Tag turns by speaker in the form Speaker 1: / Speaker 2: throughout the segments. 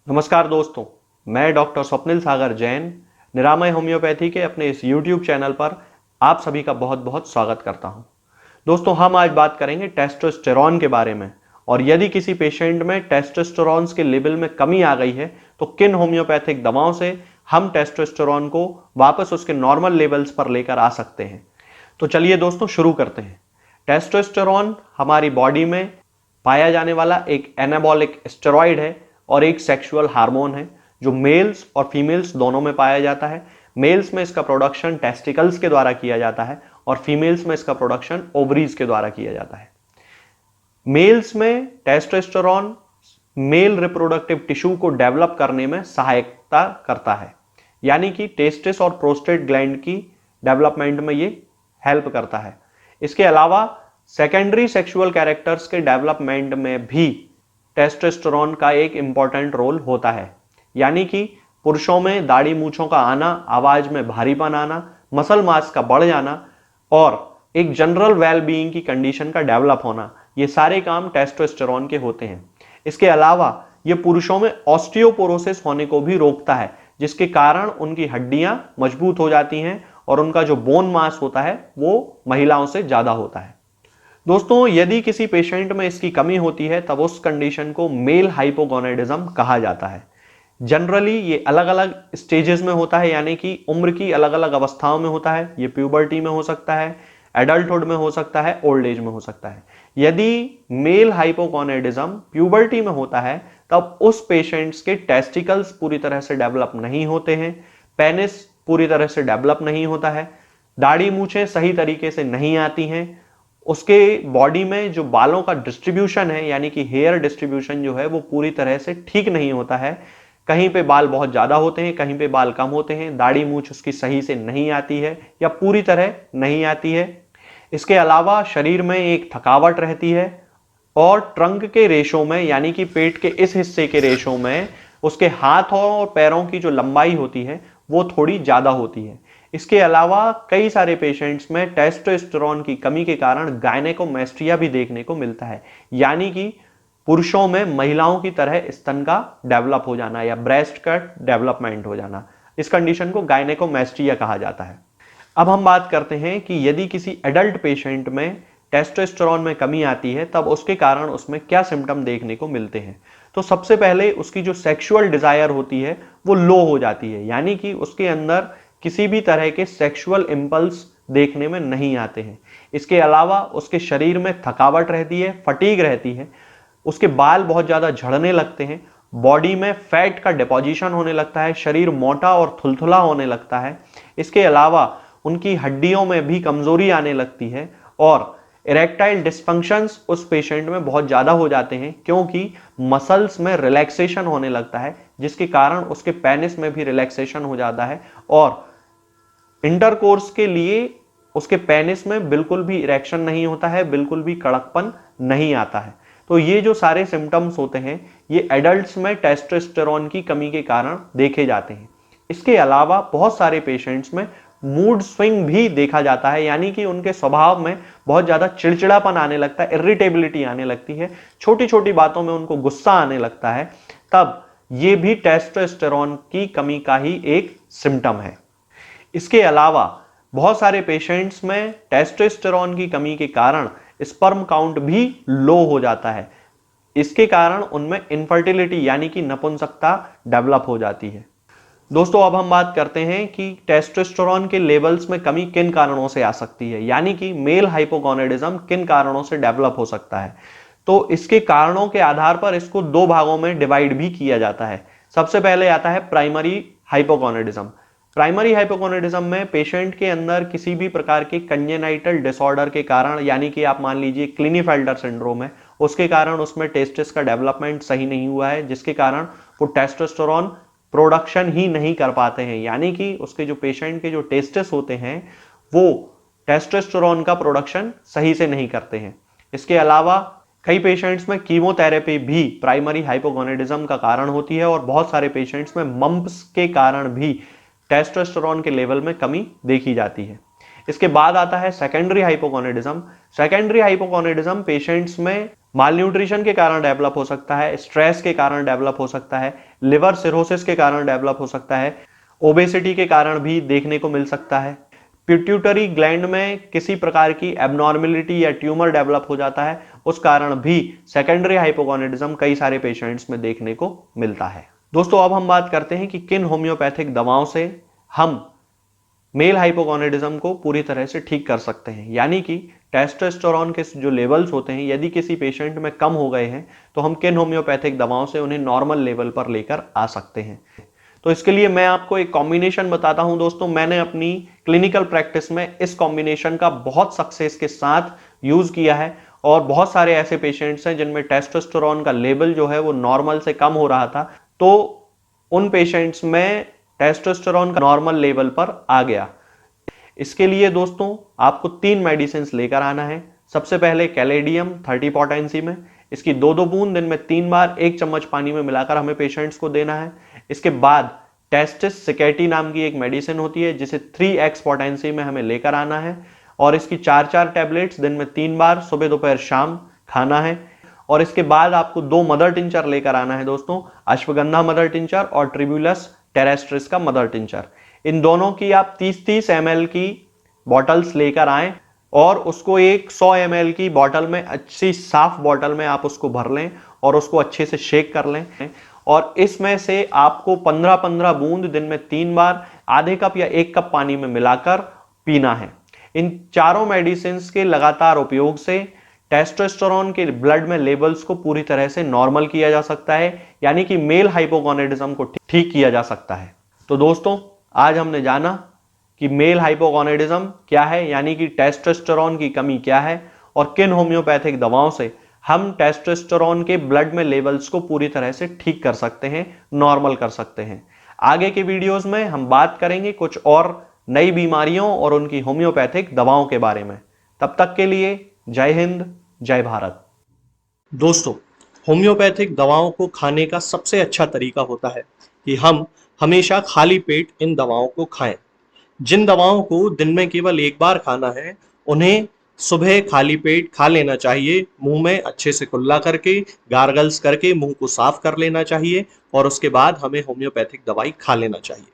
Speaker 1: नमस्कार दोस्तों, मैं डॉक्टर स्वप्निल सागर जैन निरामय होम्योपैथी के अपने इस YouTube चैनल पर आप सभी का बहुत बहुत स्वागत करता हूं। दोस्तों, हम आज बात करेंगे टेस्टोस्टेरॉन के बारे में और यदि किसी पेशेंट में टेस्टोस्टेरॉन के लेवल में कमी आ गई है तो किन होम्योपैथिक दवाओं से हम टेस्टोस्टेरॉन को वापस उसके नॉर्मल लेवल्स पर लेकर आ सकते हैं। तो चलिए दोस्तों शुरू करते हैं। टेस्टोस्टेरॉन हमारी बॉडी में पाया जाने वाला एक एनाबॉलिक स्टेरॉइड है और एक सेक्सुअल हार्मोन है जो मेल्स और फीमेल्स दोनों में पाया जाता है। मेल्स में इसका प्रोडक्शन टेस्टिकल्स के द्वारा किया जाता है और फीमेल्स में इसका प्रोडक्शन ओवरीज के द्वारा किया जाता है। मेल्स में टेस्टोस्टेरॉन मेल रिप्रोडक्टिव टिश्यू को डेवलप करने में सहायता करता है, यानी कि टेस्टिस और प्रोस्टेट ग्लैंड की डेवलपमेंट में ये हेल्प करता है। इसके अलावा सेकेंडरी सेक्सुअल कैरेक्टर्स के डेवलपमेंट में भी टेस्टोस्टेरॉन का एक इंपॉर्टेंट रोल होता है, यानी कि पुरुषों में दाढ़ी मूंछों का आना, आवाज में भारीपन आना, मसल मास का बढ़ जाना और एक जनरल वेल बीइंग की कंडीशन का डेवलप होना, ये सारे काम टेस्टोस्टेरॉन के होते हैं। इसके अलावा ये पुरुषों में ऑस्टियोपोरोसिस होने को भी रोकता है, जिसके कारण उनकी हड्डियां मजबूत हो जाती हैं और उनका जो बोन मास होता है वो महिलाओं से ज्यादा होता है। दोस्तों, यदि किसी पेशेंट में इसकी कमी होती है तब उस कंडीशन को मेल हाइपोगोनेडिज्म कहा जाता है। जनरली ये अलग अलग स्टेजेस में होता है, यानी कि उम्र की अलग अलग अवस्थाओं में होता है। ये प्यूबर्टी में हो सकता है, एडल्टहुड में हो सकता है, ओल्ड एज में हो सकता है। यदि मेल हाइपोगोनेडिज्म प्यूबर्टी में होता है तब उस पेशेंट्स के टेस्टिकल्स पूरी तरह से डेवलप नहीं होते हैं, पेनिस पूरी तरह से डेवलप नहीं होता है, दाढ़ी मूछें सही तरीके से नहीं आती हैं, उसके बॉडी में जो बालों का डिस्ट्रीब्यूशन है, यानी कि हेयर डिस्ट्रीब्यूशन जो है वो पूरी तरह से ठीक नहीं होता है। कहीं पे बाल बहुत ज्यादा होते हैं, कहीं पे बाल कम होते हैं, दाढ़ी मूछ उसकी सही से नहीं आती है या पूरी तरह नहीं आती है। इसके अलावा शरीर में एक थकावट रहती है और ट्रंक के रेशों में, यानी कि पेट के इस हिस्से के रेशों में उसके हाथों और पैरों की जो लंबाई होती है वो थोड़ी ज्यादा होती है। इसके अलावा कई सारे पेशेंट्स में टेस्टोस्टेरॉन की कमी के कारण गायनेकोमेस्ट्रिया भी देखने को मिलता है, यानी कि पुरुषों में महिलाओं की तरह स्तन का डेवलप हो जाना या ब्रेस्ट का डेवलपमेंट हो जाना। इस कंडीशन को गायनेकोमेस्ट्रिया कहा जाता है। अब हम बात करते हैं कि यदि किसी एडल्ट पेशेंट में टेस्टोस्टेरॉन में कमी आती है तब उसके कारण उसमें क्या सिम्टम देखने को मिलते हैं। तो सबसे पहले उसकी जो सेक्सुअल डिजायर होती है वो लो हो जाती है, यानी कि उसके अंदर किसी भी तरह के सेक्सुअल इंपल्स देखने में नहीं आते हैं। इसके अलावा उसके शरीर में थकावट रहती है, फटीग रहती है, उसके बाल बहुत ज्यादा झड़ने लगते हैं, बॉडी में फैट का डिपोजिशन होने लगता है, शरीर मोटा और थुलथुला होने लगता है। इसके अलावा उनकी हड्डियों में भी कमजोरी आने लगती है और इरेक्टाइल डिस्फंक्शंस उस पेशेंट में बहुत ज्यादा हो जाते हैं, क्योंकि मसल्स में रिलैक्सेशन होने लगता है, जिसके कारण उसके पेनिस में भी रिलैक्सेशन हो जाता है और इंटरकोर्स के लिए उसके पेनिस में बिल्कुल भी इरेक्शन नहीं होता है, बिल्कुल भी कड़कपन नहीं आता है। तो ये जो सारे सिम्टम्स होते हैं ये एडल्ट्स में टेस्टोस्टेरॉन की कमी के कारण देखे जाते हैं। इसके अलावा बहुत सारे पेशेंट्स में मूड स्विंग भी देखा जाता है, यानी कि उनके स्वभाव में बहुत ज्यादा चिड़चिड़ापन आने लगता है, इरिटेबिलिटी आने लगती है, छोटी छोटी बातों में उनको गुस्सा आने लगता है। तब ये भी टेस्टोस्टेरॉन की कमी का ही एक सिम्टम है। इसके अलावा बहुत सारे पेशेंट्स में टेस्टोस्टेरॉन की कमी के कारण स्पर्म काउंट भी लो हो जाता है। इसके कारण उनमें इनफर्टिलिटी यानी कि नपुंसकता डेवलप हो जाती है। दोस्तों, अब हम बात करते हैं कि टेस्टोस्टेरॉन के लेवल्स में कमी किन कारणों से आ सकती है, यानी कि मेल हाइपोगोनेडिज्म किन कारणों से डेवलप हो सकता है। तो इसके कारणों के आधार पर इसको दो भागों में डिवाइड भी किया जाता है। सबसे पहले आता है प्राइमरी हाइपोगोनेडिज्म। प्राइमरी हाइपोगोनेडिज्म में पेशेंट के अंदर किसी भी प्रकार के कंजेनाइटल डिसऑर्डर के कारण, यानी कि आप मान लीजिए क्लिनीफेल्टर सिंड्रोम है, उसके कारण उसमें टेस्टिस का डेवलपमेंट सही नहीं हुआ है, जिसके कारण वो टेस्टोस्टेरॉन प्रोडक्शन ही नहीं कर पाते हैं, यानी कि उसके जो पेशेंट के जो टेस्टिस होते हैं वो टेस्टोस्टेरॉन का प्रोडक्शन सही से नहीं करते हैं। इसके अलावा कई पेशेंट्स में कीमोथेरेपी भी प्राइमरी हाइपोगोनेडिज्म का कारण होती है और बहुत सारे पेशेंट्स में मम्प्स के कारण भी टेस्टोस्टेरॉन के लेवल में कमी देखी जाती है। इसके बाद आता है secondary hypogonadism. Secondary hypogonadism patients में माल न्यूट्रिशन के कारण डेवलप हो सकता है, स्ट्रेस के कारण डेवलप हो सकता है, लिवर सिरोसिस के कारण डेवलप हो सकता है, ओबेसिटी के कारण भी देखने को मिल सकता है, पिट्यूटरी ग्लैंड में किसी प्रकार की एबनॉर्मेलिटी या ट्यूमर डेवलप हो जाता है, उस कारण भी सेकेंडरी हाइपोगोनाडिज्म कई सारे पेशेंट्स में देखने को मिलता है। दोस्तों अब हम बात करते हैं कि किन होम्योपैथिक दवाओं से हम मेल हाइपोगोनाडिज्म को पूरी तरह से ठीक कर सकते हैं, यानी कि टेस्टोस्टेरोन के जो लेवल्स होते हैं यदि किसी पेशेंट में कम हो गए हैं तो हम किन होम्योपैथिक दवाओं से उन्हें नॉर्मल लेवल पर लेकर आ सकते हैं। तो इसके लिए मैं आपको एक कॉम्बिनेशन बताता हूं दोस्तों। मैंने अपनी क्लिनिकल प्रैक्टिस में इस कॉम्बिनेशन का बहुत सक्सेस के साथ यूज किया है और बहुत सारे ऐसे पेशेंट्स हैं जिनमें टेस्टोस्टेरोन का लेवल जो है वो नॉर्मल से कम हो रहा था, तो उन पेशेंट्स में टेस्टोस्टेरोन का नॉर्मल लेवल पर आ गया। इसके लिए दोस्तों आपको 3 मेडिसिन लेकर आना है। सबसे पहले कैलेडियम 30 पोटेंसी में, इसकी 2-2 बूंद दिन में 3 बार 1 चम्मच पानी में मिलाकर हमें पेशेंट्स को देना है। इसके बाद टेस्टिस सिकेटी नाम की एक मेडिसिन होती है जिसे 3x पोटेंसी में हमें लेकर आना है और इसकी 4-4 टैबलेट्स दिन में 3 बार सुबह दोपहर शाम खाना है। और इसके बाद आपको 2 मदर टिंचर लेकर आना है दोस्तों, अश्वगंधा मदर टिंचर और ट्रिब्यूलस टेरेस्ट्रिस का मदर टिंचर। इन दोनों की आप 30-30 ml की बॉटल्स लेकर आएं और उसको एक 100 ml की बॉटल में, अच्छी साफ बॉटल में आप उसको भर लें और उसको अच्छे से शेक कर लें और इसमें से आपको 15-15 बूंद दिन में 3 बार आधे कप या 1 कप पानी में मिलाकर पीना है। इन चारों मेडिसिन के लगातार उपयोग से टेस्टोस्टेरोन के ब्लड में लेवल्स को पूरी तरह से नॉर्मल किया जा सकता है, यानी कि मेल हाइपोगोनाडिज्म को ठीक किया जा सकता है। तो दोस्तों आज हमने जाना कि मेल हाइपोगोनाडिज्म क्या है, यानी कि टेस्टोस्टेरोन की कमी क्या है और किन होम्योपैथिक दवाओं से हम टेस्टोस्टेरोन के ब्लड में लेवल्स को पूरी तरह से ठीक कर सकते हैं, नॉर्मल कर सकते हैं। आगे के वीडियोस में हम बात करेंगे कुछ और नई बीमारियों और उनकी होम्योपैथिक दवाओं के बारे में। तब तक के लिए जय हिंद, जय भारत। दोस्तों होम्योपैथिक दवाओं को खाने का सबसे अच्छा तरीका होता है कि हम हमेशा खाली पेट इन दवाओं को खाएं। जिन दवाओं को दिन में केवल 1 बार खाना है उन्हें सुबह खाली पेट खा लेना चाहिए, मुंह में अच्छे से कुल्ला करके, गार्गल्स करके मुंह को साफ कर लेना चाहिए और उसके बाद हमें होम्योपैथिक दवाई खा लेना चाहिए।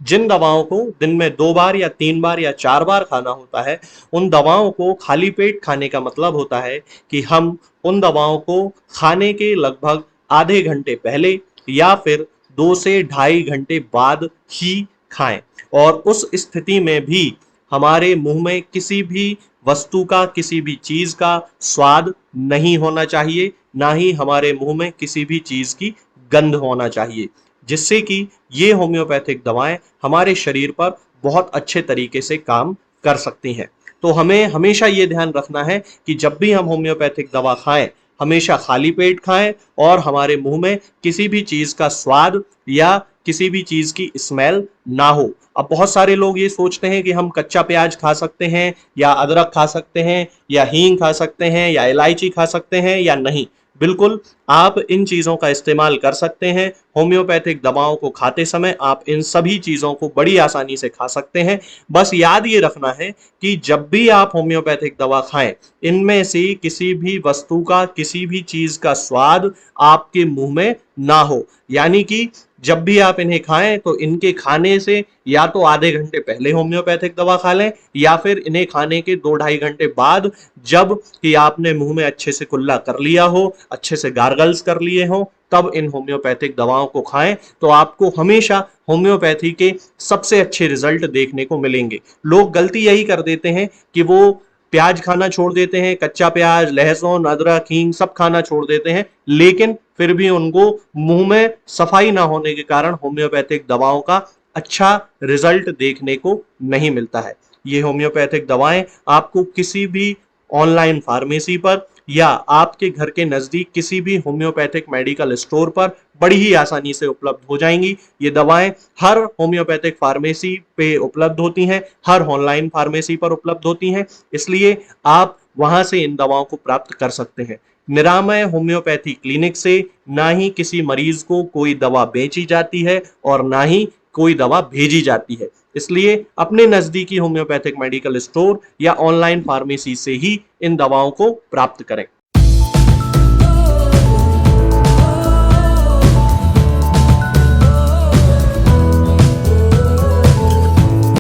Speaker 1: जिन दवाओं को दिन में 2 बार या 3 बार या 4 बार खाना होता है उन दवाओं को खाली पेट खाने का मतलब होता है कि हम उन दवाओं को खाने के लगभग आधे घंटे पहले या फिर 2 से 2.5 घंटे बाद ही खाएं और उस स्थिति में भी हमारे मुंह में किसी भी वस्तु का, किसी भी चीज का स्वाद नहीं होना चाहिए, ना ही हमारे मुंह में किसी भी चीज की गंध होना चाहिए, जिससे कि ये होम्योपैथिक दवाएं हमारे शरीर पर बहुत अच्छे तरीके से काम कर सकती हैं। तो हमें हमेशा ये ध्यान रखना है कि जब भी हम होम्योपैथिक दवा खाएं हमेशा खाली पेट खाएं और हमारे मुंह में किसी भी चीज का स्वाद या किसी भी चीज की स्मेल ना हो। अब बहुत सारे लोग ये सोचते हैं कि हम कच्चा प्याज खा सकते हैं या अदरक खा सकते हैं या हींग खा सकते हैं या इलायची खा सकते हैं या नहीं। बिल्कुल आप इन चीजों का इस्तेमाल कर सकते हैं। होम्योपैथिक दवाओं को खाते समय आप इन सभी चीजों को बड़ी आसानी से खा सकते हैं। बस याद ये रखना है कि जब भी आप होम्योपैथिक दवा खाएं इनमें से किसी भी वस्तु का, किसी भी चीज का स्वाद आपके मुंह में ना हो, यानी कि जब भी आप इन्हें खाएं तो इनके खाने से या तो आधे घंटे पहले होम्योपैथिक दवा खा लें या फिर इन्हें खाने के 2-2.5 घंटे बाद, जब कि आपने मुंह में अच्छे से कुल्ला कर लिया हो, अच्छे से गार्गल्स कर लिए हो, तब इन होम्योपैथिक दवाओं को खाएं तो आपको हमेशा होम्योपैथी के सबसे अच्छे रिजल्ट देखने को मिलेंगे। लोग गलती यही कर देते हैं कि वो प्याज खाना छोड़ देते हैं, कच्चा प्याज, लहसुन, अदरक, हींग सब खाना छोड़ देते हैं, लेकिन फिर भी उनको मुंह में सफाई ना होने के कारण होम्योपैथिक दवाओं का अच्छा रिजल्ट देखने को नहीं मिलता है। ये होम्योपैथिक दवाएं आपको किसी भी ऑनलाइन फार्मेसी पर या आपके घर के नजदीक किसी भी होम्योपैथिक मेडिकल स्टोर पर बड़ी ही आसानी से उपलब्ध हो जाएंगी। ये दवाएं हर होम्योपैथिक फार्मेसी पे उपलब्ध होती हैं, हर ऑनलाइन फार्मेसी पर उपलब्ध होती हैं, इसलिए आप वहां से इन दवाओं को प्राप्त कर सकते हैं। निरामय होम्योपैथी क्लिनिक से ना ही किसी मरीज को कोई दवा बेची जाती है और ना ही कोई दवा भेजी जाती है। इसलिए अपने नजदीकी होम्योपैथिक मेडिकल स्टोर या ऑनलाइन फार्मेसी से ही इन दवाओं को प्राप्त करें।